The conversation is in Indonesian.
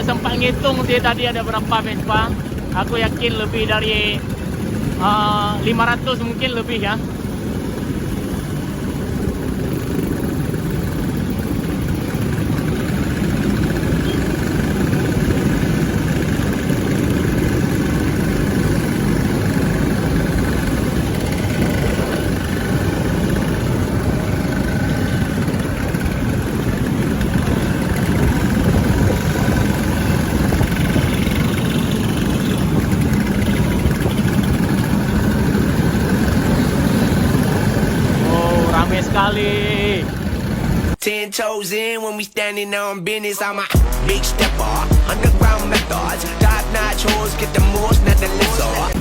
sempat ngitung dia tadi ada berapa Vespa. Aku yakin lebih dari 500 mungkin lebih ya. Rame sekali. 10 toes in when we standing on business. I'm a big stepper, underground methods, top notch hoes, get the most, not the lesser.